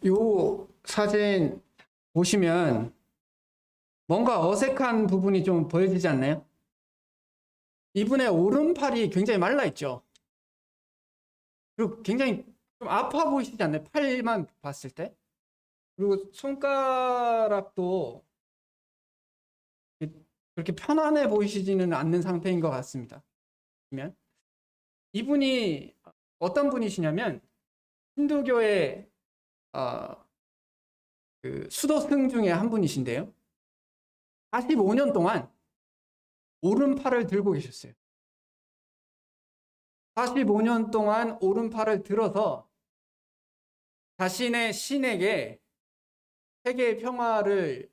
요 사진 보시면 뭔가 어색한 부분이 좀 보여지지 않나요? 이분의 오른팔이 굉장히 말라 있죠. 그리고 굉장히 좀 아파 보이시지 않나요? 팔만 봤을 때. 그리고 손가락도 그렇게 편안해 보이시지는 않는 상태인 것 같습니다. 이분이 어떤 분이시냐면 힌두교의 그 수도승 중에 한 분이신데요. 45년 동안 오른팔을 들고 계셨어요. 45년 동안 오른팔을 들어서 자신의 신에게 세계의 평화를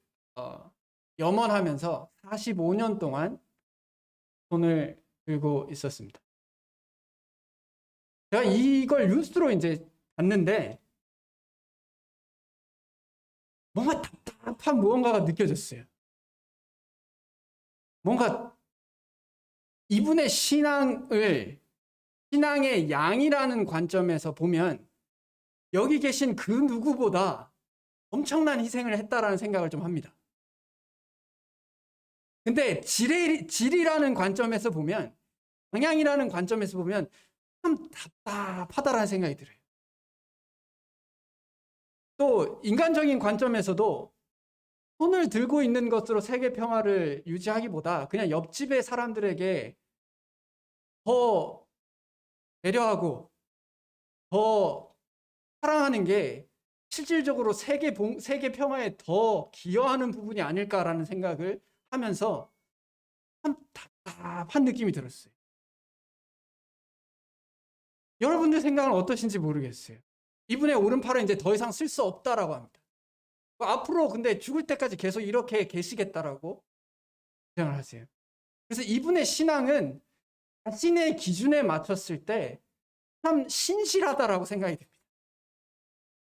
염원하면서 45년 동안 손을 들고 있었습니다. 제가 이걸 뉴스로 이제 봤는데 뭔가 답답한 무언가가 느껴졌어요. 뭔가 이분의 신앙의 양이라는 관점에서 보면 여기 계신 그 누구보다 엄청난 희생을 했다라는 생각을 좀 합니다. 근데 질이라는 관점에서 보면, 방향이라는 관점에서 보면 참 답답하다라는 생각이 들어요. 또 인간적인 관점에서도 손을 들고 있는 것으로 세계 평화를 유지하기보다 그냥 옆집의 사람들에게 더 배려하고 더 사랑하는 게 실질적으로 세계 평화에 더 기여하는 부분이 아닐까라는 생각을 하면서 참 답답한 느낌이 들었어요. 여러분들 생각은 어떠신지 모르겠어요. 이분의 오른팔은 이제 더 이상 쓸 수 없다라고 합니다. 앞으로 근데 죽을 때까지 계속 이렇게 계시겠다라고 주장을 하세요. 그래서 이분의 신앙은 자신의 기준에 맞췄을 때 참 신실하다라고 생각이 듭니다.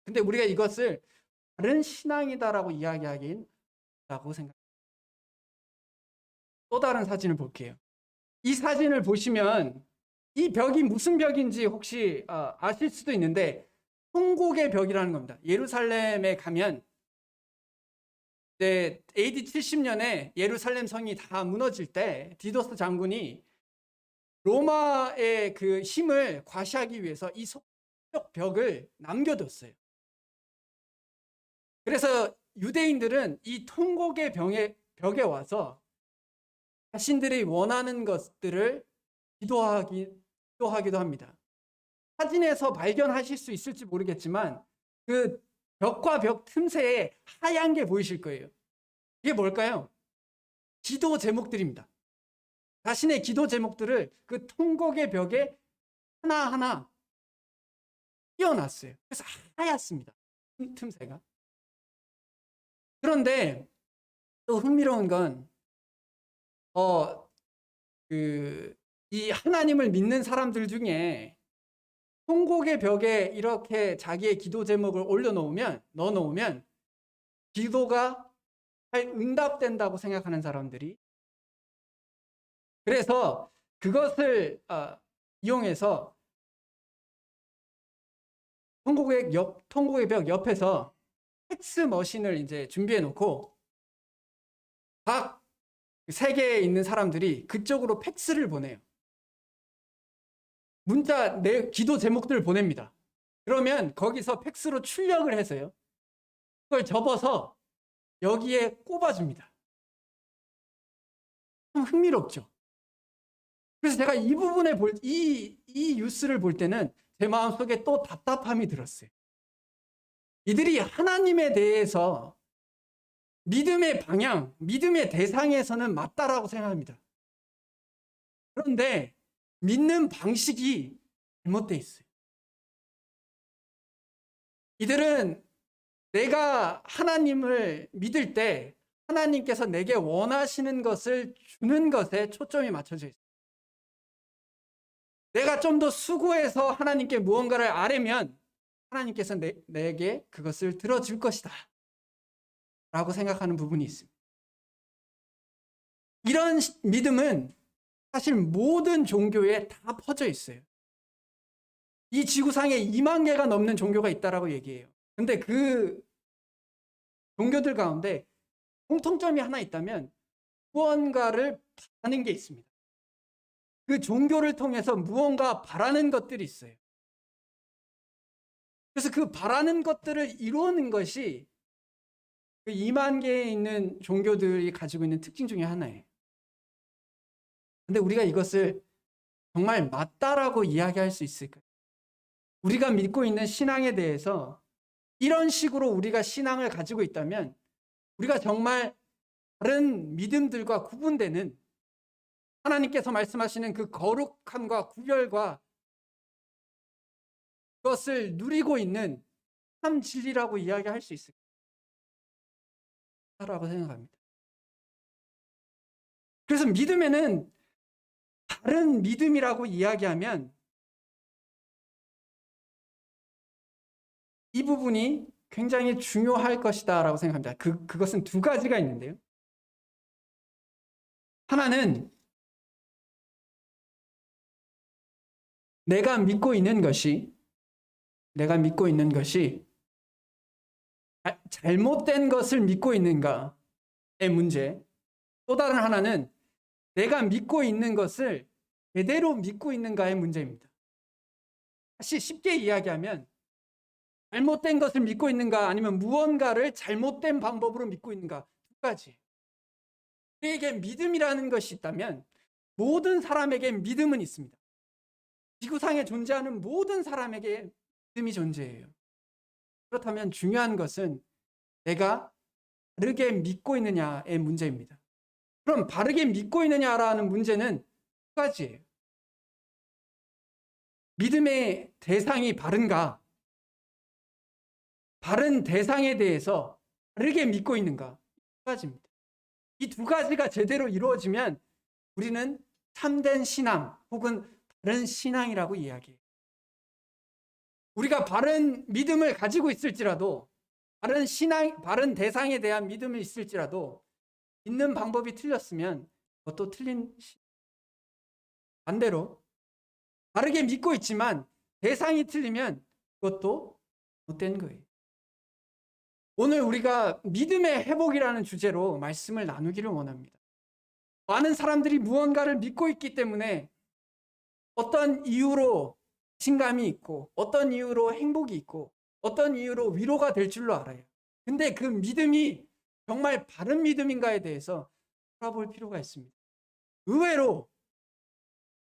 근데 우리가 이것을 다른 신앙이다라고 이야기하긴 라고 생각합니다. 또 다른 사진을 볼게요. 이 사진을 보시면 이 벽이 무슨 벽인지 혹시 아실 수도 있는데 통곡의 벽이라는 겁니다. 예루살렘에 가면 AD 70년에 예루살렘 성이 다 무너질 때 디도스 장군이 로마의 그 힘을 과시하기 위해서 이 성벽 벽을 남겨뒀어요. 그래서 유대인들은 이 통곡의 벽에 와서 자신들이 원하는 것들을 기도하기도 합니다. 사진에서 발견하실 수 있을지 모르겠지만 그 벽과 벽 틈새에 하얀 게 보이실 거예요. 이게 뭘까요? 기도 제목들입니다. 자신의 기도 제목들을 그 통곡의 벽에 하나하나 띄워놨어요. 그래서 하얗습니다. 틈새가. 그런데 또 흥미로운 건 이 하나님을 믿는 사람들 중에 통곡의 벽에 이렇게 자기의 기도 제목을 넣어놓으면 기도가 잘 응답된다고 생각하는 사람들이, 그래서 그것을 이용해서 통곡의 벽 옆에서 팩스 머신을 이제 준비해 놓고 각 세계에 있는 사람들이 그쪽으로 팩스를 보내요. 문자, 내 기도 제목들을 보냅니다. 그러면 거기서 팩스로 출력을 해서요. 그걸 접어서 여기에 꼽아줍니다. 좀 흥미롭죠? 그래서 제가 이 부분에 이 뉴스를 볼 때는 제 마음속에 또 답답함이 들었어요. 이들이 하나님에 대해서 믿음의 방향, 믿음의 대상에서는 맞다라고 생각합니다. 그런데 믿는 방식이 잘못되어 있어요. 이들은 내가 하나님을 믿을 때 하나님께서 내게 원하시는 것을 주는 것에 초점이 맞춰져 있어요. 내가 좀 더 수고해서 하나님께 무언가를 아뢰면 하나님께서 내게 그것을 들어줄 것이다 라고 생각하는 부분이 있습니다. 이런 믿음은 사실 모든 종교에 다 퍼져 있어요. 이 지구상에 2만 개가 넘는 종교가 있다라고 얘기해요. 근데 그 종교들 가운데 공통점이 하나 있다면 무언가를 바라는 게 있습니다. 그 종교를 통해서 무언가 바라는 것들이 있어요. 그래서 그 바라는 것들을 이루는 것이 그 2만 개에 있는 종교들이 가지고 있는 특징 중에 하나예요. 근데 우리가 이것을 정말 맞다라고 이야기할 수 있을까요? 우리가 믿고 있는 신앙에 대해서 이런 식으로 우리가 신앙을 가지고 있다면 우리가 정말 다른 믿음들과 구분되는 하나님께서 말씀하시는 그 거룩함과 구별과 그것을 누리고 있는 참 진리라고 이야기할 수 있을까라고 생각합니다. 그래서 믿음에는 다른 믿음이라고 이야기하면 이 부분이 굉장히 중요할 것이다라고 생각합니다. 그것은 두 가지가 있는데요. 하나는 내가 믿고 있는 것이 잘못된 것을 믿고 있는가의 문제. 또 다른 하나는 내가 믿고 있는 것을 제대로 믿고 있는가의 문제입니다. 다시 쉽게 이야기하면 잘못된 것을 믿고 있는가 아니면 무언가를 잘못된 방법으로 믿고 있는가 두 가지. 우리에게 믿음이라는 것이 있다면 모든 사람에게 믿음은 있습니다. 지구상에 존재하는 모든 사람에게 믿음이 존재해요. 그렇다면 중요한 것은 내가 바르게 믿고 있느냐의 문제입니다. 그럼 바르게 믿고 있느냐라는 문제는 두 가지예요. 믿음의 대상이 바른가? 바른 대상에 대해서 바르게 믿고 있는가? 두 가지입니다. 이 두 가지가 제대로 이루어지면 우리는 참된 신앙 혹은 바른 신앙이라고 이야기해요. 우리가 바른 믿음을 가지고 있을지라도 바른 대상에 대한 믿음이 있을지라도 믿는 방법이 틀렸으면 그것도 틀린 반대로 바르게 믿고 있지만 대상이 틀리면 그것도 못된 거예요. 오늘 우리가 믿음의 회복이라는 주제로 말씀을 나누기를 원합니다. 많은 사람들이 무언가를 믿고 있기 때문에 어떤 이유로 자신감이 있고 어떤 이유로 행복이 있고 어떤 이유로 위로가 될 줄로 알아요. 근데 그 믿음이 정말 바른 믿음인가에 대해서 돌아볼 필요가 있습니다. 의외로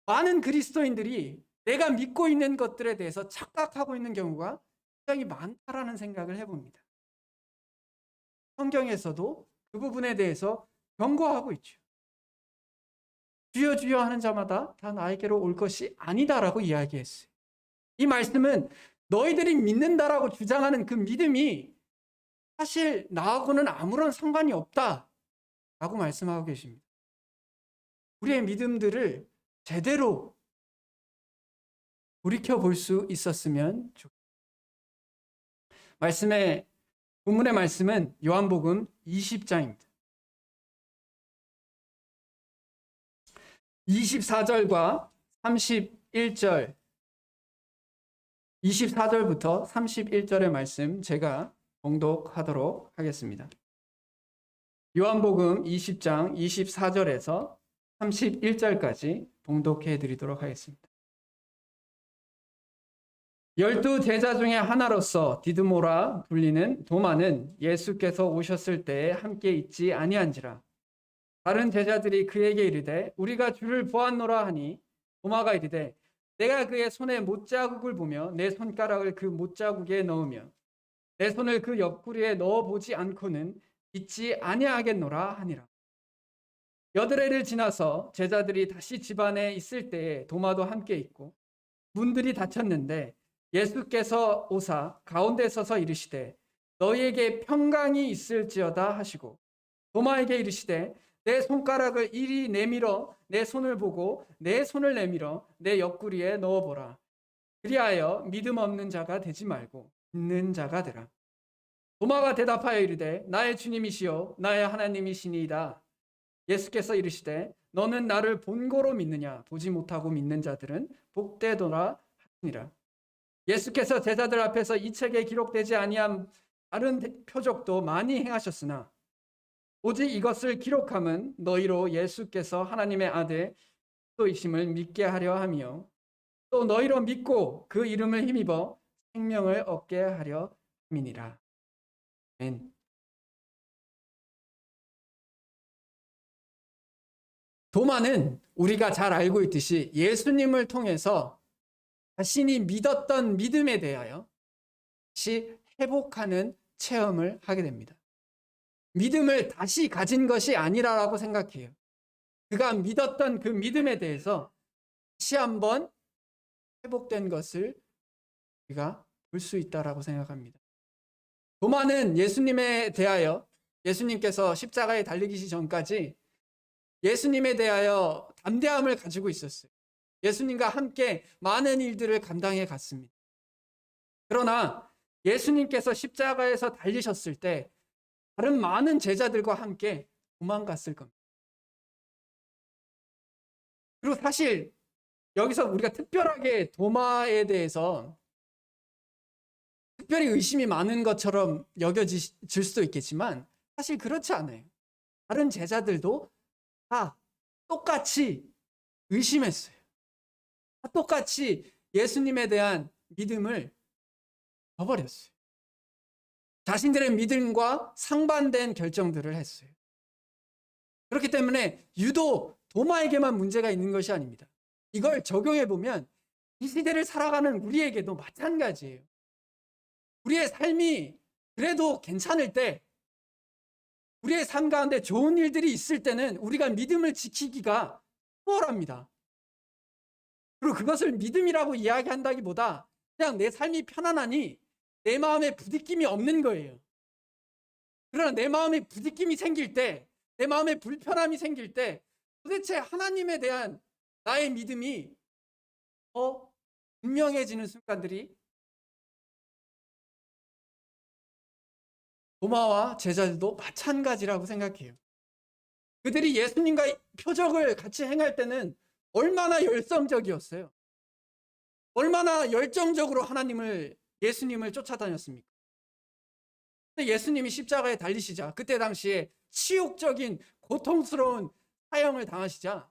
많은 그리스도인들이 내가 믿고 있는 것들에 대해서 착각하고 있는 경우가 굉장히 많다라는 생각을 해봅니다. 성경에서도 그 부분에 대해서 경고하고 있죠. 주여 주여 하는 자마다 다 나에게로 올 것이 아니다라고 이야기했어요. 이 말씀은 너희들이 믿는다라고 주장하는 그 믿음이 사실 나하고는 아무런 상관이 없다라고 말씀하고 계십니다. 우리의 믿음들을 제대로 돌이켜볼 수 있었으면 좋겠습니다. 본문의 말씀은 요한복음 20장입니다. 24절과 31절, 24절부터 31절의 말씀 제가 봉독하도록 하겠습니다. 요한복음 20장 24절에서 31절까지 봉독해 드리도록 하겠습니다. 12 제자 중에 하나로서 디드모라 불리는 도마는 예수께서 오셨을 때에 함께 있지 아니한지라. 다른 제자들이 그에게 이르되 우리가 주를 보았노라 하니 도마가 이르되 내가 그의 손에 못자국을 보며 내 손가락을 그 못자국에 넣으며 내 손을 그 옆구리에 넣어보지 않고는 믿지 아니하겠노라 하니라. 여드레를 지나서 제자들이 다시 집안에 있을 때에 도마도 함께 있고 문들이 닫혔는데 예수께서 오사 가운데 서서 이르시되 너희에게 평강이 있을지어다 하시고 도마에게 이르시되 내 손가락을 이리 내밀어 내 손을 보고 내 손을 내밀어 내 옆구리에 넣어보라. 그리하여 믿음 없는 자가 되지 말고 믿는 자가 되라. 도마가 대답하여 이르되 나의 주님이시요 나의 하나님이시니이다. 예수께서 이르시되 너는 나를 본고로 믿느냐 보지 못하고 믿는 자들은 복되도라 하시니라. 예수께서 제자들 앞에서 이 책에 기록되지 아니한 다른 표적도 많이 행하셨으나 오직 이것을 기록함은 너희로 예수께서 하나님의 아들 그리스도이심을 믿게 하려 하며 또 너희로 믿고 그 이름을 힘입어 생명을 얻게 하려 함이니라. 아멘. 도마는 우리가 잘 알고 있듯이 예수님을 통해서 자신이 믿었던 믿음에 대하여 다시 회복하는 체험을 하게 됩니다. 믿음을 다시 가진 것이 아니라고 생각해요. 그가 믿었던 그 믿음에 대해서 다시 한번 회복된 것을 우리가 볼 수 있다라고 생각합니다. 도마는 예수님에 대하여 예수님께서 십자가에 달리기 전까지 예수님에 대하여 담대함을 가지고 있었어요. 예수님과 함께 많은 일들을 감당해 갔습니다. 그러나 예수님께서 십자가에서 달리셨을 때 다른 많은 제자들과 함께 도망갔을 겁니다. 그리고 사실 여기서 우리가 특별하게 도마에 대해서 특별히 의심이 많은 것처럼 여겨질 수도 있겠지만 사실 그렇지 않아요. 다른 제자들도 다 똑같이 의심했어요. 다 똑같이 예수님에 대한 믿음을 저버렸어요. 자신들의 믿음과 상반된 결정들을 했어요. 그렇기 때문에 유독 도마에게만 문제가 있는 것이 아닙니다. 이걸 적용해 보면 이 시대를 살아가는 우리에게도 마찬가지예요. 우리의 삶이 그래도 괜찮을 때, 우리의 삶 가운데 좋은 일들이 있을 때는 우리가 믿음을 지키기가 수월합니다. 그리고 그것을 믿음이라고 이야기한다기보다 그냥 내 삶이 편안하니 내 마음에 부딪힘이 없는 거예요. 그러나 내 마음에 부딪힘이 생길 때, 내 마음에 불편함이 생길 때 도대체 하나님에 대한 나의 믿음이 더 분명해지는 순간들이 도마와 제자들도 마찬가지라고 생각해요. 그들이 예수님과 표적을 같이 행할 때는 얼마나 열성적이었어요. 얼마나 열정적으로 예수님을 쫓아다녔습니까? 근데 예수님이 십자가에 달리시자 그때 당시에 치욕적인 고통스러운 사형을 당하시자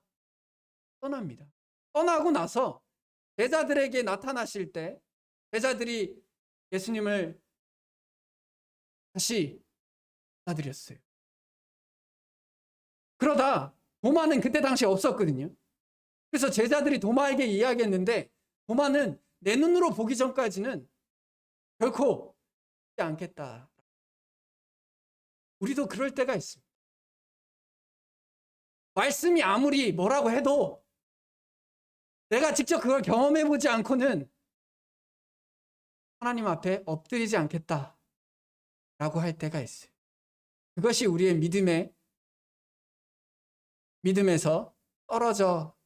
떠납니다. 떠나고 나서 제자들에게 나타나실 때 제자들이 예수님을 다시 받아들였어요. 그러다 도마는 그때 당시에 없었거든요. 그래서 제자들이 도마에게 이야기했는데 도마는 내 눈으로 보기 전까지는 결코 믿지 않겠다. 우리도 그럴 때가 있습니다. 말씀이 아무리 뭐라고 해도 내가 직접 그걸 경험해 보지 않고는 하나님 앞에 엎드리지 않겠다 라고 할 때가 있어요. 그것이 우리의 믿음에서 떨어져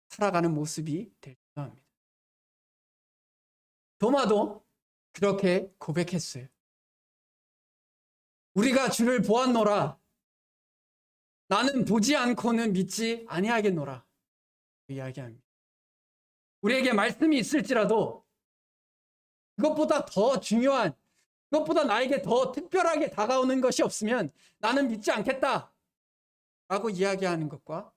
살아가는 모습이 될지도 합니다. 도마도 그렇게 고백했어요. 우리가 주를 보았노라. 나는 보지 않고는 믿지 아니하겠노라. 이야기합니다. 우리에게 말씀이 있을지라도 그것보다 더 중요한, 그것보다 나에게 더 특별하게 다가오는 것이 없으면 나는 믿지 않겠다 라고 이야기하는 것과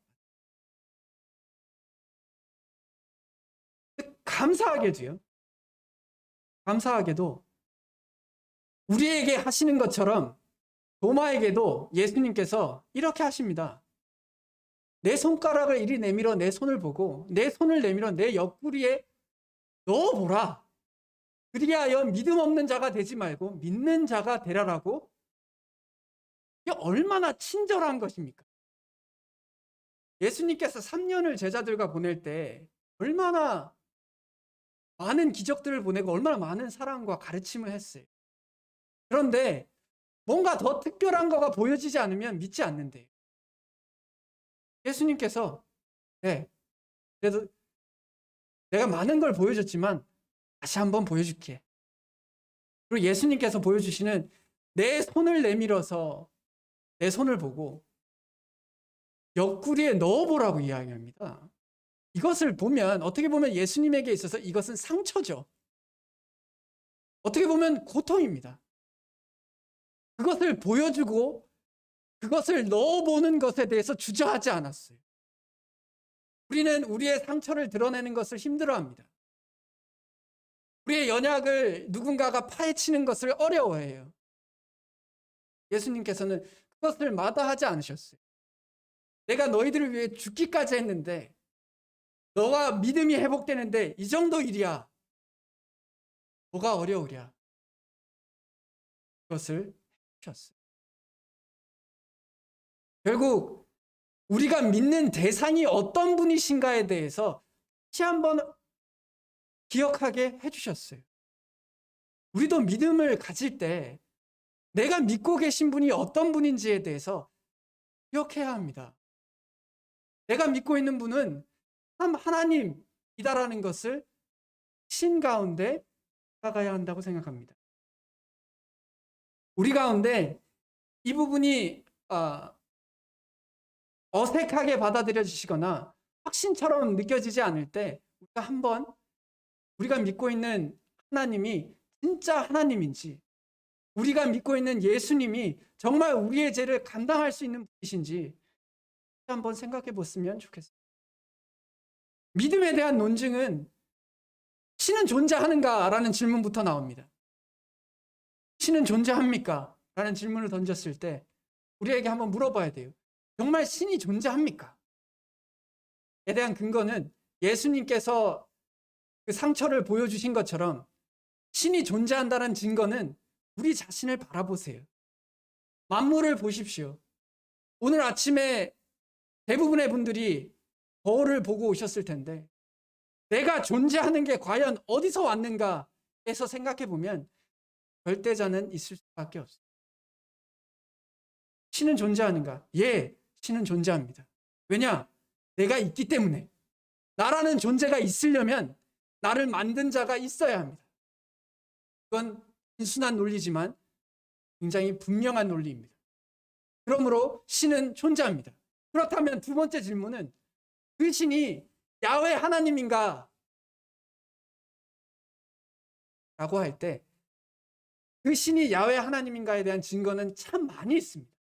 감사하게도 우리에게 하시는 것처럼 도마에게도 예수님께서 이렇게 하십니다. 내 손가락을 이리 내밀어 내 손을 보고 내 손을 내밀어 내 옆구리에 넣어보라. 그리하여 믿음 없는 자가 되지 말고 믿는 자가 되라라고. 이게 얼마나 친절한 것입니까? 예수님께서 3년을 제자들과 보낼 때 얼마나 많은 기적들을 보내고 얼마나 많은 사랑과 가르침을 했어요. 그런데 뭔가 더 특별한 거가 보여지지 않으면 믿지 않는데 예수님께서 그래도 내가 많은 걸 보여줬지만 다시 한번 보여줄게. 그리고 예수님께서 보여주시는 내 손을 내밀어서 내 손을 보고 옆구리에 넣어보라고 이야기합니다. 이것을 보면 어떻게 보면 예수님에게 있어서 이것은 상처죠. 어떻게 보면 고통입니다. 그것을 보여주고 그것을 넣어보는 것에 대해서 주저하지 않았어요. 우리는 우리의 상처를 드러내는 것을 힘들어합니다. 우리의 연약을 누군가가 파헤치는 것을 어려워해요. 예수님께서는 그것을 마다하지 않으셨어요. 내가 너희들을 위해 죽기까지 했는데, 너가 믿음이 회복되는데 이 정도 일이야. 뭐가 어려우랴. 그것을 해주셨어요. 결국 우리가 믿는 대상이 어떤 분이신가에 대해서 다시 한번 기억하게 해주셨어요. 우리도 믿음을 가질 때 내가 믿고 계신 분이 어떤 분인지에 대해서 기억해야 합니다. 내가 믿고 있는 분은 참 하나님이다라는 것을 신 가운데 나가야 한다고 생각합니다. 우리 가운데 이 부분이 어색하게 받아들여지시거나 확신처럼 느껴지지 않을 때 우리가 한번 우리가 믿고 있는 하나님이 진짜 하나님인지, 우리가 믿고 있는 예수님이 정말 우리의 죄를 감당할 수 있는 분이신지 한번 생각해 보시면 좋겠습니다. 믿음에 대한 논증은 신은 존재하는가라는 질문부터 나옵니다. 신은 존재합니까? 라는 질문을 던졌을 때 우리에게 한번 물어봐야 돼요. 정말 신이 존재합니까? 에 대한 근거는 예수님께서 그 상처를 보여주신 것처럼 신이 존재한다는 증거는 우리 자신을 바라보세요. 만물을 보십시오. 오늘 아침에 대부분의 분들이 거울을 보고 오셨을 텐데 내가 존재하는 게 과연 어디서 왔는가에서 생각해 보면 절대자는 있을 수밖에 없어요. 신은 존재하는가? 예, 신은 존재합니다. 왜냐? 내가 있기 때문에. 나라는 존재가 있으려면 나를 만든 자가 있어야 합니다. 그건 단순한 논리지만 굉장히 분명한 논리입니다. 그러므로 신은 존재합니다. 그렇다면 두 번째 질문은 그 신이 야훼 하나님인가? 라고 할 때 그 신이 야훼 하나님인가에 대한 증거는 참 많이 있습니다.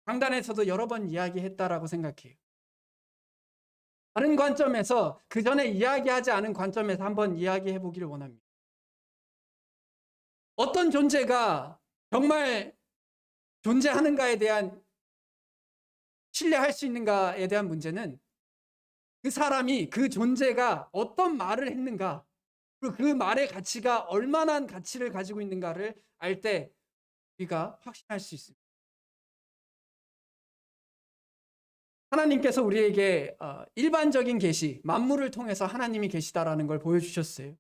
강단에서도 여러 번 이야기했다라고 생각해요. 다른 관점에서, 그 전에 이야기하지 않은 관점에서 한번 이야기해 보기를 원합니다. 어떤 존재가 정말 존재하는가에 대한, 신뢰할 수 있는가에 대한 문제는 그 사람이, 그 존재가 어떤 말을 했는가, 그리고 그 말의 가치가 얼마나 가치를 가지고 있는가를 알 때 우리가 확신할 수 있습니다. 하나님께서 우리에게 일반적인 계시, 만물을 통해서 하나님이 계시다라는 걸 보여주셨어요.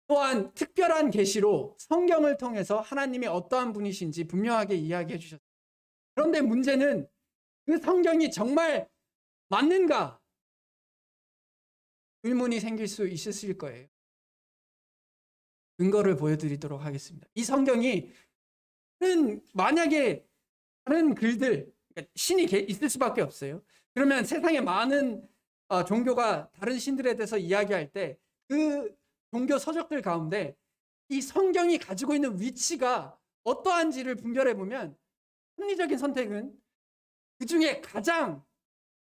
또한 특별한 계시로 성경을 통해서 하나님이 어떠한 분이신지 분명하게 이야기해 주셨어요. 그런데 문제는 그 성경이 정말 맞는가? 의문이 생길 수 있으실 거예요. 근거를 보여드리도록 하겠습니다. 이 성경이 만약에 다른 글들, 신이 있을 수밖에 없어요. 그러면 세상에 많은 종교가 다른 신들에 대해서 이야기할 때 그 종교 서적들 가운데 이 성경이 가지고 있는 위치가 어떠한지를 분별해 보면 합리적인 선택은 그 중에 가장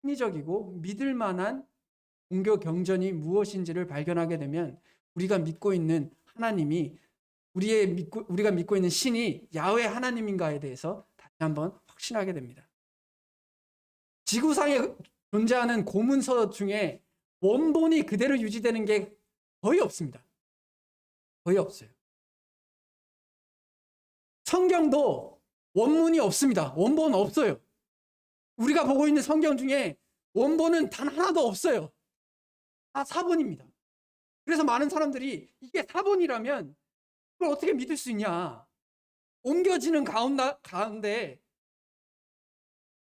합리적이고 믿을 만한 종교 경전이 무엇인지를 발견하게 되면 우리가 믿고 있는 하나님이, 우리가 믿고 있는 신이 야훼 하나님인가에 대해서 다시 한번 확신하게 됩니다. 지구상에 존재하는 고문서 중에 원본이 그대로 유지되는 게 거의 없습니다. 거의 없어요. 성경도 원문이 없습니다. 원본 없어요. 우리가 보고 있는 성경 중에 원본은 단 하나도 없어요. 다 사본입니다. 그래서 많은 사람들이 이게 사본이라면 그걸 어떻게 믿을 수 있냐. 옮겨지는 가운데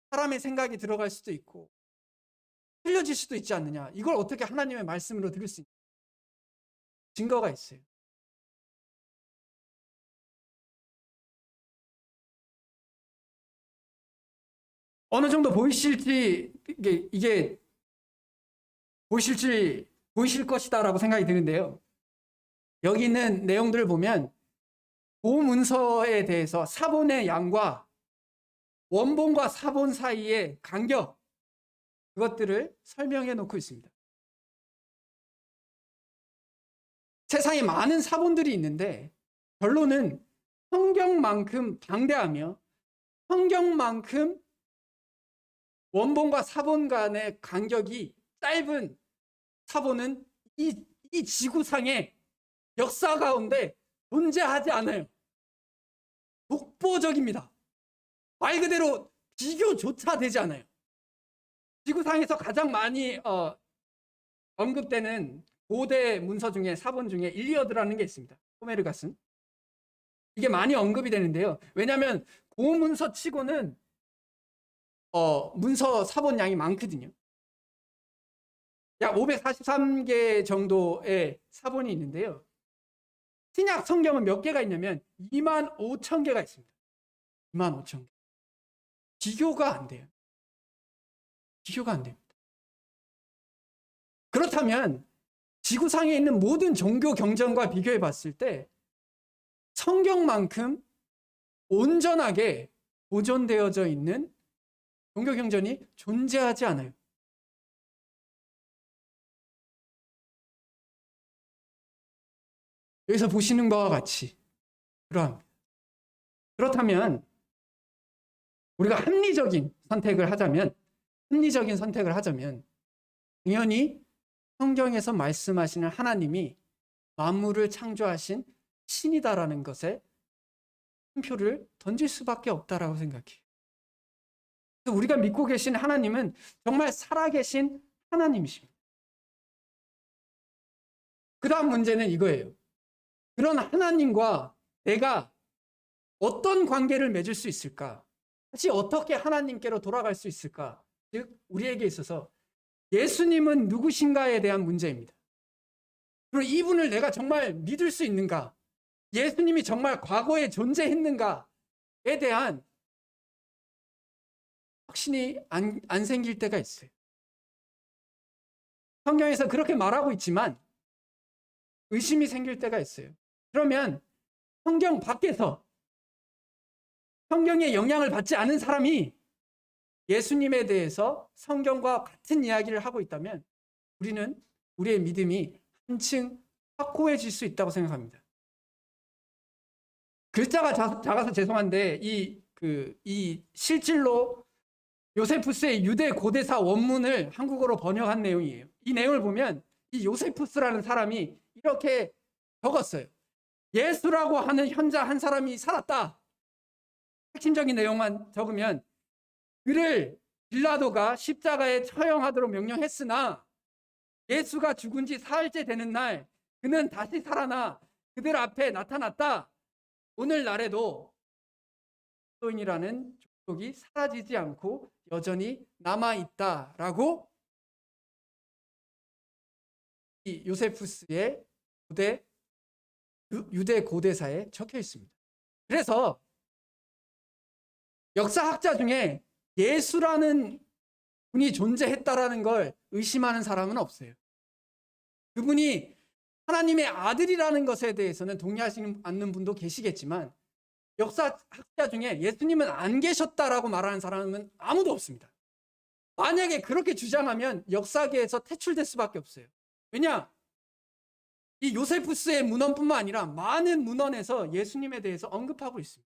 사람의 생각이 들어갈 수도 있고 틀려질 수도 있지 않느냐. 이걸 어떻게 하나님의 말씀으로 들을 수 있냐. 증거가 있어요. 어느 정도 보이실지, 이게 보이실 것이다라고 생각이 드는데요. 여기 있는 내용들을 보면 보문서에 대해서 사본의 양과 원본과 사본 사이의 간격, 그것들을 설명해 놓고 있습니다. 세상에 많은 사본들이 있는데 결론은 성경만큼 방대하며 성경만큼 원본과 사본 간의 간격이 짧은 사본은 이 지구상의 역사 가운데 존재하지 않아요. 독보적입니다. 말 그대로 비교조차 되지 않아요. 지구상에서 가장 많이 언급되는 고대 문서 중에 사본 중에 일리어드라는 게 있습니다. 호메르가 쓴. 이게 많이 언급이 되는데요. 왜냐하면 고문서 치고는 문서 사본 양이 많거든요. 약 543개 정도의 사본이 있는데요. 신약 성경은 몇 개가 있냐면 25,000개가 있습니다. 25,000개. 비교가 안 돼요. 비교가 안 됩니다. 그렇다면 지구상에 있는 모든 종교 경전과 비교해 봤을 때 성경만큼 온전하게 보존되어져 있는 종교 경전이 존재하지 않아요. 여기서 보시는 것과 같이 그러합니다. 그렇다면 우리가 합리적인 선택을 하자면 당연히 성경에서 말씀하시는 하나님이 만물을 창조하신 신이다라는 것에 한 표를 던질 수밖에 없다라고 생각해요. 그래서 우리가 믿고 계신 하나님은 정말 살아계신 하나님이십니다. 그 다음 문제는 이거예요. 그런 하나님과 내가 어떤 관계를 맺을 수 있을까? 다시 어떻게 하나님께로 돌아갈 수 있을까? 즉 우리에게 있어서 예수님은 누구신가에 대한 문제입니다. 그리고 이분을 내가 정말 믿을 수 있는가? 예수님이 정말 과거에 존재했는가에 대한 확신이 안 생길 때가 있어요. 성경에서 그렇게 말하고 있지만 의심이 생길 때가 있어요. 그러면 성경 밖에서 성경의 영향을 받지 않은 사람이 예수님에 대해서 성경과 같은 이야기를 하고 있다면 우리는 우리의 믿음이 한층 확고해질 수 있다고 생각합니다. 글자가 작아서 죄송한데 이 실질로 요세푸스의 유대 고대사 원문을 한국어로 번역한 내용이에요. 이 내용을 보면 이 요세푸스라는 사람이 이렇게 적었어요. 예수라고 하는 현자 한 사람이 살았다. 핵심적인 내용만 적으면 그를 빌라도가 십자가에 처형하도록 명령했으나 예수가 죽은 지 사흘째 되는 날 그는 다시 살아나 그들 앞에 나타났다. 오늘날에도 그리스도인이라는 족속이 사라지지 않고 여전히 남아있다라고 이 요세푸스의 유대 고대사에 적혀 있습니다. 그래서 역사학자 중에 예수라는 분이 존재했다라는 걸 의심하는 사람은 없어요. 그분이 하나님의 아들이라는 것에 대해서는 동의하지 않는 분도 계시겠지만 역사학자 중에 예수님은 안 계셨다라고 말하는 사람은 아무도 없습니다. 만약에 그렇게 주장하면 역사계에서 퇴출될 수밖에 없어요. 왜냐? 이 요세푸스의 문헌뿐만 아니라 많은 문헌에서 예수님에 대해서 언급하고 있습니다.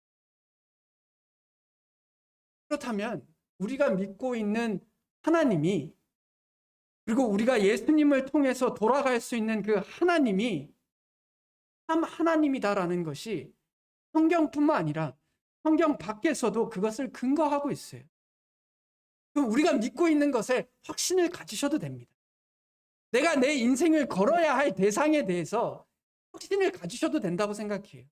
그렇다면 우리가 믿고 있는 하나님이 그리고 우리가 예수님을 통해서 돌아갈 수 있는 그 하나님이 참 하나님이다라는 것이 성경뿐만 아니라 성경 밖에서도 그것을 근거하고 있어요. 그럼 우리가 믿고 있는 것에 확신을 가지셔도 됩니다. 내가 내 인생을 걸어야 할 대상에 대해서 확신을 가지셔도 된다고 생각해요.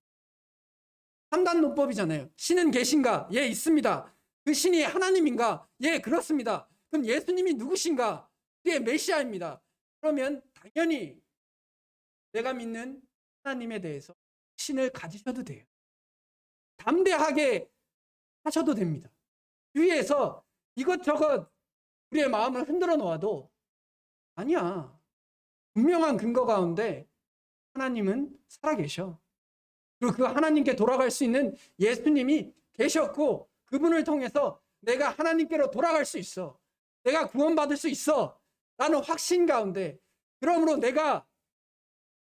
3단 논법이잖아요. 신은 계신가? 예, 있습니다. 그 신이 하나님인가? 예, 그렇습니다. 그럼 예수님이 누구신가? 그게 메시아입니다. 그러면 당연히 내가 믿는 하나님에 대해서 확신을 가지셔도 돼요. 담대하게 하셔도 됩니다. 주위에서 이것저것 우리의 마음을 흔들어 놓아도 아니야. 분명한 근거 가운데 하나님은 살아계셔. 그리고 그 하나님께 돌아갈 수 있는 예수님이 계셨고 그분을 통해서 내가 하나님께로 돌아갈 수 있어. 내가 구원받을 수 있어. 라는 확신 가운데 그러므로 내가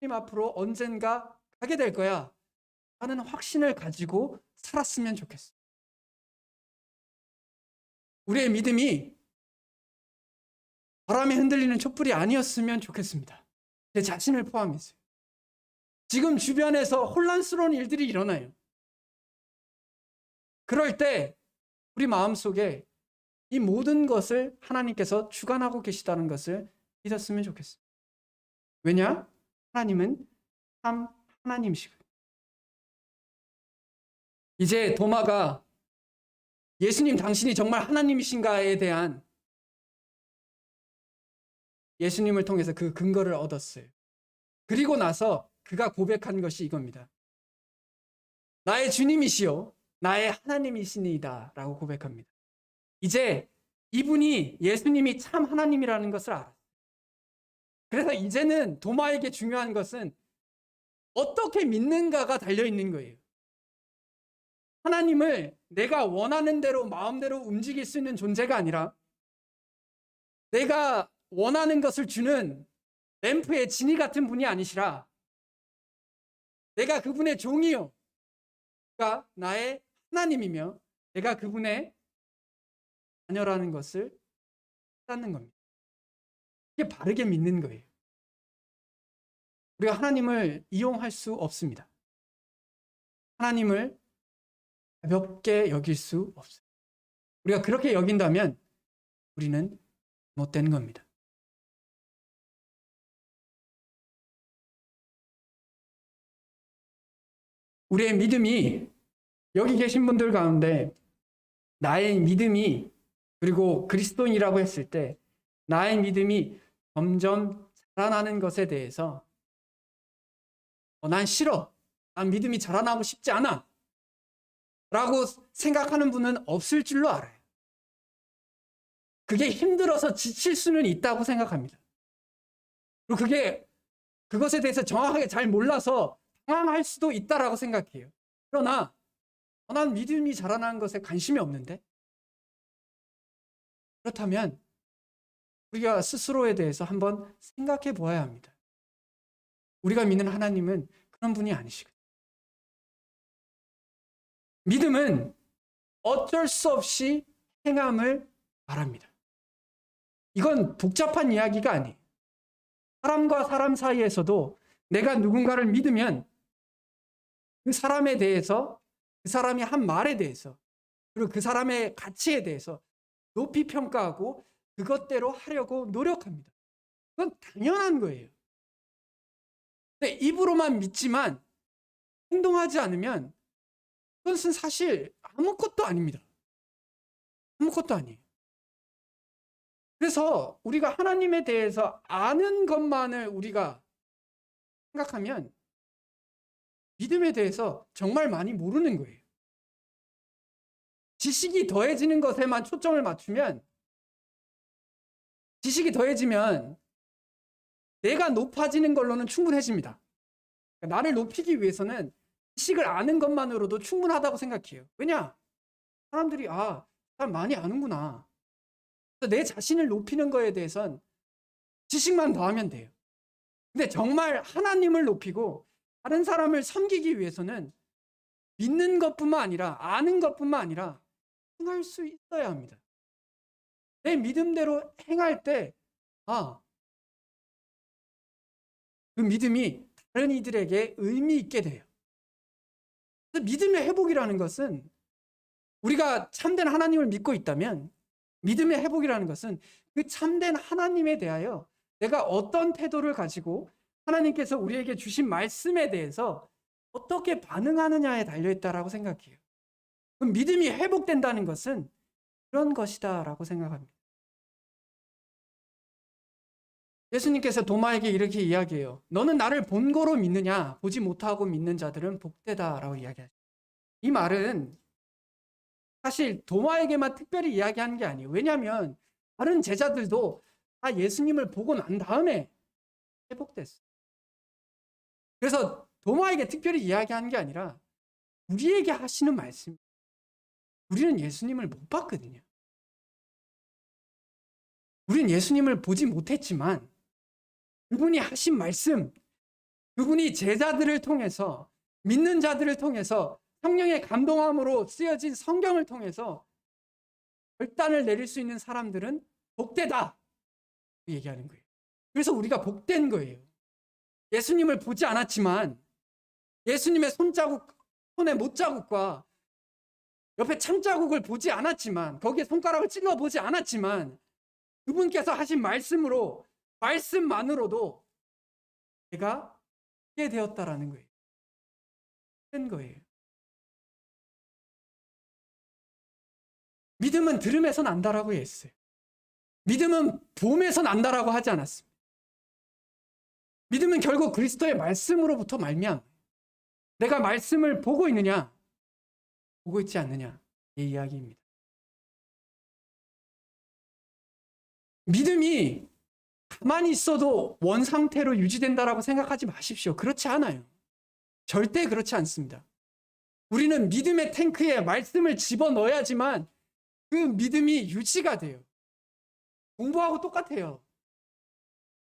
하나님 앞으로 언젠가 가게 될 거야. 라는 확신을 가지고 살았으면 좋겠어. 우리의 믿음이 바람에 흔들리는 촛불이 아니었으면 좋겠습니다. 제 자신을 포함해서요. 지금 주변에서 혼란스러운 일들이 일어나요. 그럴 때 우리 마음속에 이 모든 것을 하나님께서 주관하고 계시다는 것을 믿었으면 좋겠어요. 왜냐? 하나님은 참 하나님이시거든요. 이제 도마가 예수님 당신이 정말 하나님이신가에 대한 예수님을 통해서 그 근거를 얻었어요. 그리고 나서 그가 고백한 것이 이겁니다. 나의 주님이시요 나의 하나님이시니이다 라고 고백합니다. 이제 이분이 예수님이 참 하나님이라는 것을 알았어요. 그래서 이제는 도마에게 중요한 것은 어떻게 믿는가가 달려있는 거예요. 하나님을 내가 원하는 대로 마음대로 움직일 수 있는 존재가 아니라 내가 원하는 것을 주는 램프의 진이 같은 분이 아니시라 내가 그분의 종이요 그가 나의 하나님이며 내가 그분의 자녀라는 것을 찾는 겁니다. 이게 바르게 믿는 거예요. 우리가 하나님을 이용할 수 없습니다. 하나님을 가볍게 여길 수 없어요. 우리가 그렇게 여긴다면 우리는 못된 겁니다. 우리의 믿음이 여기 계신 분들 가운데 나의 믿음이 그리고 그리스도인이라고 했을 때 나의 믿음이 점점 자라나는 것에 대해서 난 싫어. 난 믿음이 자라나고 싶지 않아. 라고 생각하는 분은 없을 줄로 알아요. 그게 힘들어서 지칠 수는 있다고 생각합니다. 그리고 그것에 대해서 정확하게 잘 몰라서 당황할 수도 있다라고 생각해요. 그러나 난 믿음이 자라나는 것에 관심이 없는데 그렇다면 우리가 스스로에 대해서 한번 생각해 보아야 합니다. 우리가 믿는 하나님은 그런 분이 아니시거든요. 믿음은 어쩔 수 없이 행함을 말합니다. 이건 복잡한 이야기가 아니에요. 사람과 사람 사이에서도 내가 누군가를 믿으면 그 사람에 대해서 그 사람이 한 말에 대해서 그리고 그 사람의 가치에 대해서 높이 평가하고 그것대로 하려고 노력합니다. 그건 당연한 거예요. 근데 입으로만 믿지만 행동하지 않으면 그것은 사실 아무것도 아닙니다. 아무것도 아니에요. 그래서 우리가 하나님에 대해서 아는 것만을 우리가 생각하면 믿음에 대해서 정말 많이 모르는 거예요. 지식이 더해지는 것에만 초점을 맞추면 지식이 더해지면 내가 높아지는 걸로는 충분해집니다. 그러니까 나를 높이기 위해서는 지식을 아는 것만으로도 충분하다고 생각해요. 왜냐? 사람들이 사람 많이 아는구나. 내 자신을 높이는 거에 대해선 지식만 더하면 돼요. 근데 정말 하나님을 높이고 다른 사람을 섬기기 위해서는 믿는 것뿐만 아니라 아는 것뿐만 아니라 행할 수 있어야 합니다. 내 믿음대로 행할 때 그 믿음이 다른 이들에게 의미 있게 돼요. 믿음의 회복이라는 것은 우리가 참된 하나님을 믿고 있다면 믿음의 회복이라는 것은 그 참된 하나님에 대하여 내가 어떤 태도를 가지고 하나님께서 우리에게 주신 말씀에 대해서 어떻게 반응하느냐에 달려있다라고 생각해요. 그럼 믿음이 회복된다는 것은 그런 것이다라고 생각합니다. 예수님께서 도마에게 이렇게 이야기해요. 너는 나를 본고로 믿느냐? 보지 못하고 믿는 자들은 복되다라고 이야기하죠. 이 말은 사실 도마에게만 특별히 이야기하는 게 아니에요. 왜냐하면 다른 제자들도 다 예수님을 보고 난 다음에 회복됐어요. 그래서 도마에게 특별히 이야기하는 게 아니라 우리에게 하시는 말씀. 우리는 예수님을 못 봤거든요. 우리는 예수님을 보지 못했지만 그분이 하신 말씀, 그분이 제자들을 통해서, 믿는 자들을 통해서, 성령의 감동함으로 쓰여진 성경을 통해서 결단을 내릴 수 있는 사람들은 복되다 얘기하는 거예요. 그래서 우리가 복된 거예요. 예수님을 보지 않았지만 예수님의 손의 못자국과 옆에 창자국을 보지 않았지만, 거기에 손가락을 찔러보지 않았지만 그분께서 하신 말씀만으로도 내가 하게 되었다라는 거예요. 된 거예요. 믿음은 들음에서 난다라고 했어요. 믿음은 봄에서 난다라고 하지 않았습니다. 믿음은 결국 그리스도의 말씀으로부터 말미암아. 내가 말씀을 보고 있느냐, 보고 있지 않느냐, 이 이야기입니다. 믿음이 가만히 있어도 원상태로 유지된다라고 생각하지 마십시오. 그렇지 않아요. 절대 그렇지 않습니다. 우리는 믿음의 탱크에 말씀을 집어넣어야지만 그 믿음이 유지가 돼요. 공부하고 똑같아요.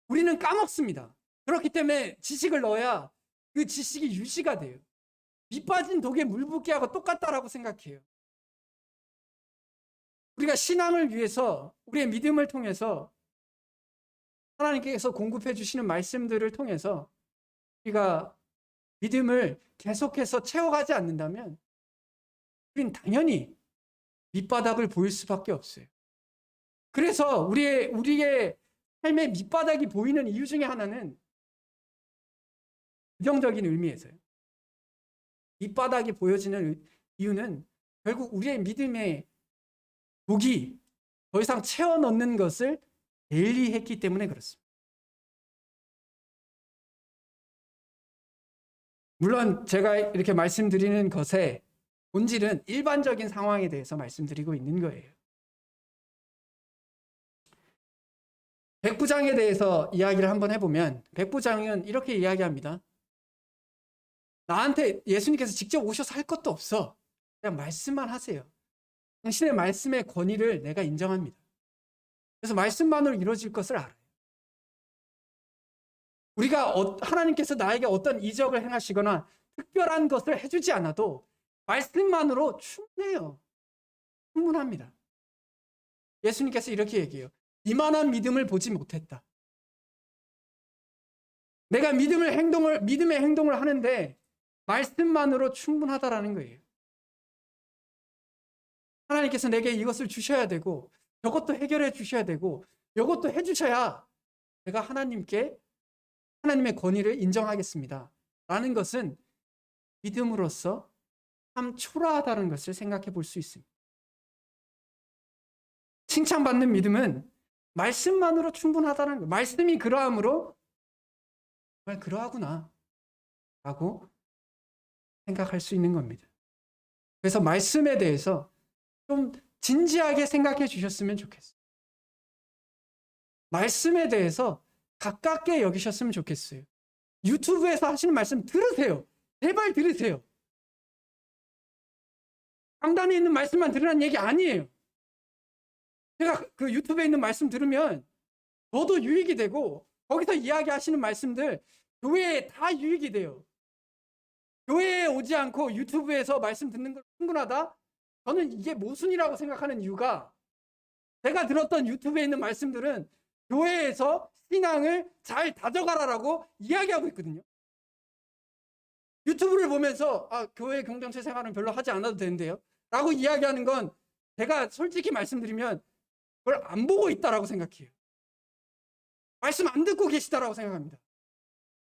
우리는 까먹습니다. 그렇기 때문에 지식을 넣어야 그 지식이 유지가 돼요. 밑 빠진 독에 물 붓기 하고 똑같다라고 생각해요. 우리가 신앙을 위해서, 우리의 믿음을 통해서 하나님께서 공급해 주시는 말씀들을 통해서 우리가 믿음을 계속해서 채워가지 않는다면 우리는 당연히 밑바닥을 보일 수밖에 없어요. 그래서 우리의 삶의 밑바닥이 보이는 이유 중에 하나는 부정적인 의미에서요. 밑바닥이 보여지는 이유는 결국 우리의 믿음의 독이 더 이상 채워 넣는 것을 게을리했기 때문에 그렇습니다. 물론 제가 이렇게 말씀드리는 것의 본질은 일반적인 상황에 대해서 말씀드리고 있는 거예요. 백부장에 대해서 이야기를 한번 해보면, 백부장은 이렇게 이야기합니다. 나한테 예수님께서 직접 오셔서 할 것도 없어. 그냥 말씀만 하세요. 당신의 말씀의 권위를 내가 인정합니다. 그래서 말씀만으로 이루어질 것을 알아요. 우리가 하나님께서 나에게 어떤 이적을 행하시거나 특별한 것을 해주지 않아도 말씀만으로 충분해요. 충분합니다. 예수님께서 이렇게 얘기해요. 이만한 믿음을 보지 못했다. 내가 믿음의 행동을 하는데 말씀만으로 충분하다라는 거예요. 하나님께서 내게 이것을 주셔야 되고 저것도 해결해 주셔야 되고 이것도 해주셔야 내가 하나님의 권위를 인정하겠습니다. 라는 것은 믿음으로서 참 초라하다는 것을 생각해 볼 수 있습니다. 칭찬받는 믿음은 말씀만으로 충분하다는 거예요. 말씀이 그러함으로 정말 그러하구나 라고 생각할 수 있는 겁니다. 그래서 말씀에 대해서 좀 진지하게 생각해 주셨으면 좋겠어요. 말씀에 대해서 가깝게 여기셨으면 좋겠어요. 유튜브에서 하시는 말씀 들으세요. 제발 들으세요. 강단에 있는 말씀만 들으라는 얘기 아니에요. 제가 그 유튜브에 있는 말씀 들으면 저도 유익이 되고 거기서 이야기하시는 말씀들 교회에 다 유익이 돼요. 교회에 오지 않고 유튜브에서 말씀 듣는 걸 충분하다? 저는 이게 모순이라고 생각하는 이유가 제가 들었던 유튜브에 있는 말씀들은 교회에서 신앙을 잘 다져가라라고 이야기하고 있거든요. 유튜브를 보면서 교회 공동체 생활은 별로 하지 않아도 되는데요 라고 이야기하는 건 제가 솔직히 말씀드리면 그걸 안 보고 있다라고 생각해요. 말씀 안 듣고 계시다라고 생각합니다.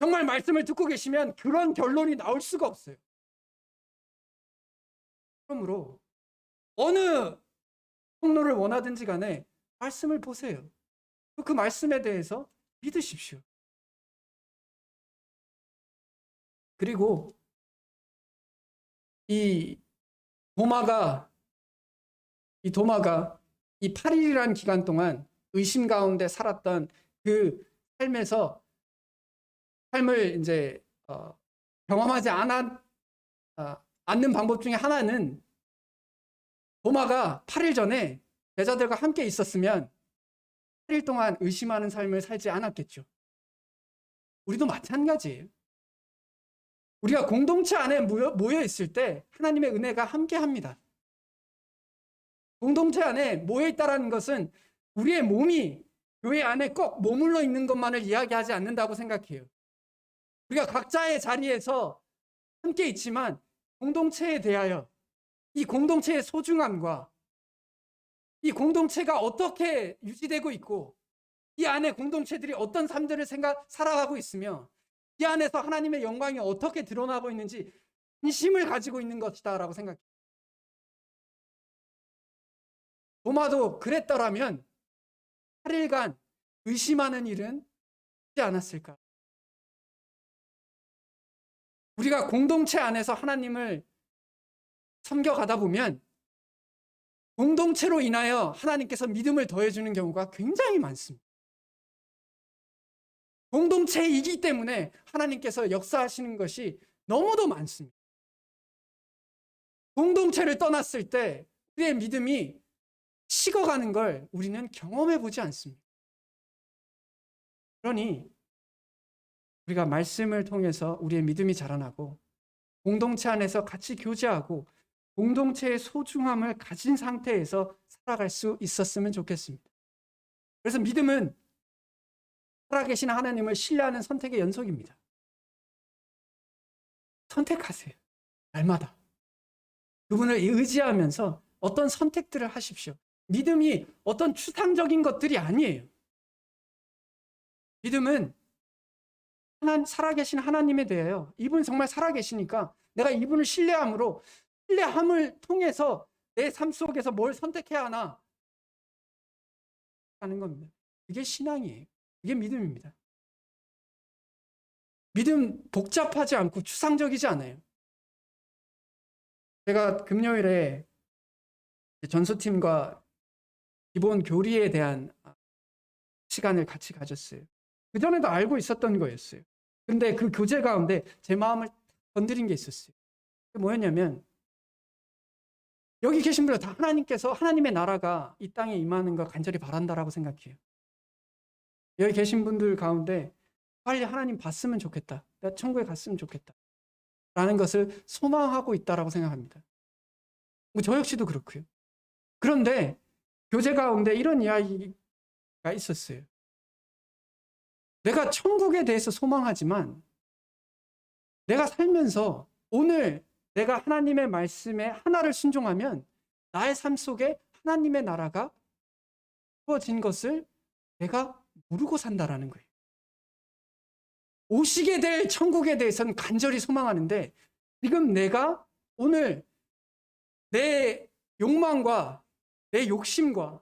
정말 말씀을 듣고 계시면 그런 결론이 나올 수가 없어요. 그러므로 어느 통로를 원하든지 간에 말씀을 보세요. 그 말씀에 대해서 믿으십시오. 그리고 이 도마가 이 8일이라는 기간 동안 의심 가운데 살았던 그 삶을 이제 경험하지 않는 방법 중에 하나는 도마가 8일 전에 제자들과 함께 있었으면 8일 동안 의심하는 삶을 살지 않았겠죠. 우리도 마찬가지예요. 우리가 공동체 안에 모여 있을 때 하나님의 은혜가 함께 합니다. 공동체 안에 모여 있다는 것은 우리의 몸이 교회 안에 꼭 머물러 있는 것만을 이야기하지 않는다고 생각해요. 우리가 각자의 자리에서 함께 있지만 공동체에 대하여 이 공동체의 소중함과 이 공동체가 어떻게 유지되고 있고 이 안에 공동체들이 어떤 삶들을 살아가고 있으며 이 안에서 하나님의 영광이 어떻게 드러나고 있는지 관심을 가지고 있는 것이다라고 생각해요. 도마도 그랬더라면 8일간 의심하는 일은 있지 않았을까? 우리가 공동체 안에서 하나님을 섬겨가다 보면 공동체로 인하여 하나님께서 믿음을 더해주는 경우가 굉장히 많습니다. 공동체이기 때문에 하나님께서 역사하시는 것이 너무도 많습니다. 공동체를 떠났을 때 그의 믿음이 식어가는 걸 우리는 경험해 보지 않습니다. 그러니 우리가 말씀을 통해서 우리의 믿음이 자라나고 공동체 안에서 같이 교제하고 공동체의 소중함을 가진 상태에서 살아갈 수 있었으면 좋겠습니다. 그래서 믿음은 살아계신 하나님을 신뢰하는 선택의 연속입니다. 선택하세요. 날마다. 그분을 의지하면서 어떤 선택들을 하십시오. 믿음이 어떤 추상적인 것들이 아니에요. 믿음은 살아계신 하나님에 대하여 이분이 정말 살아계시니까 내가 이분을 신뢰함으로 신뢰함을 통해서 내 삶 속에서 뭘 선택해야 하나 하는 겁니다. 그게 신앙이에요. 그게 믿음입니다. 믿음 복잡하지 않고 추상적이지 않아요. 제가 금요일에 전소팀과 기본 교리에 대한 시간을 같이 가졌어요. 그전에도 알고 있었던 거였어요. 근데 그 교재 가운데 제 마음을 건드린 게 있었어요. 그게 뭐였냐면 여기 계신 분들 다 하나님께서 하나님의 나라가 이 땅에 임하는 걸 간절히 바란다라고 생각해요. 여기 계신 분들 가운데 빨리 하나님 봤으면 좋겠다. 내가 천국에 갔으면 좋겠다. 라는 것을 소망하고 있다라고 생각합니다. 저 역시도 그렇고요. 그런데 교재 가운데 이런 이야기가 있었어요. 내가 천국에 대해서 소망하지만 내가 살면서 오늘 내가 하나님의 말씀에 하나를 순종하면 나의 삶 속에 하나님의 나라가 이루어진 것을 내가 모르고 산다라는 거예요. 오시게 될 천국에 대해서는 간절히 소망하는데 지금 내가 오늘 내 욕망과 내 욕심과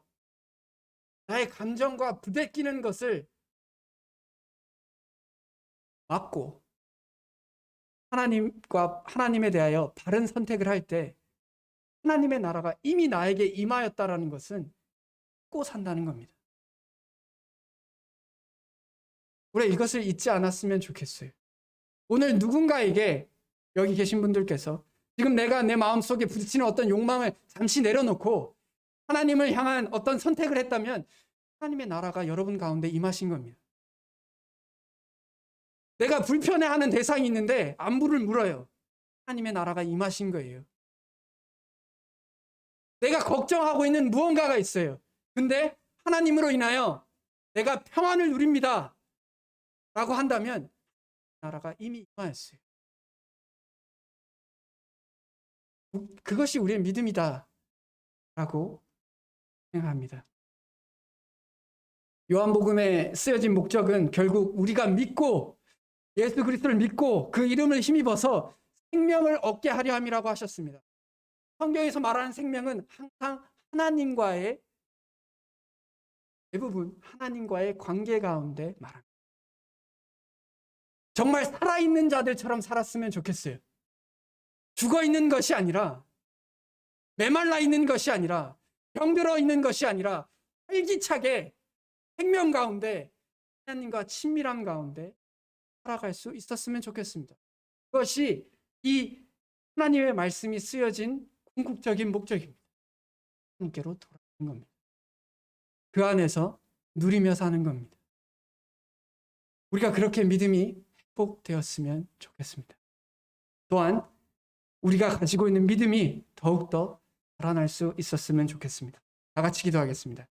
나의 감정과 부대끼는 것을 막고 하나님에 대하여 바른 선택을 할 때 하나님의 나라가 이미 나에게 임하였다라는 것은 잊고 산다는 겁니다. 우리 이것을 잊지 않았으면 좋겠어요. 오늘 누군가에게 여기 계신 분들께서 지금 내가 내 마음속에 부딪히는 어떤 욕망을 잠시 내려놓고 하나님을 향한 어떤 선택을 했다면 하나님의 나라가 여러분 가운데 임하신 겁니다. 내가 불편해하는 대상이 있는데 안부를 물어요. 하나님의 나라가 임하신 거예요. 내가 걱정하고 있는 무언가가 있어요. 근데 하나님으로 인하여 내가 평안을 누립니다. 라고 한다면 나라가 이미 임하였어요. 그것이 우리의 믿음이다. 라고 생각합니다. 요한복음에 쓰여진 목적은 결국 우리가 믿고 예수 그리스도를 믿고 그 이름을 힘입어서 생명을 얻게 하려 함이라고 하셨습니다. 성경에서 말하는 생명은 항상 하나님과의 대부분 하나님과의 관계 가운데 말합니다. 정말 살아있는 자들처럼 살았으면 좋겠어요. 죽어있는 것이 아니라 메말라 있는 것이 아니라 병들어 있는 것이 아니라 활기차게 생명 가운데 하나님과 친밀함 가운데 살아갈 수 있었으면 좋겠습니다. 그것이 이 하나님의 말씀이 쓰여진 궁극적인 목적입니다. 하나님께로 돌아가는 겁니다. 그 안에서 누리며 사는 겁니다. 우리가 그렇게 믿음이 회복되었으면 좋겠습니다. 또한 우리가 가지고 있는 믿음이 더욱더 자라날 수 있었으면 좋겠습니다. 다 같이 기도하겠습니다.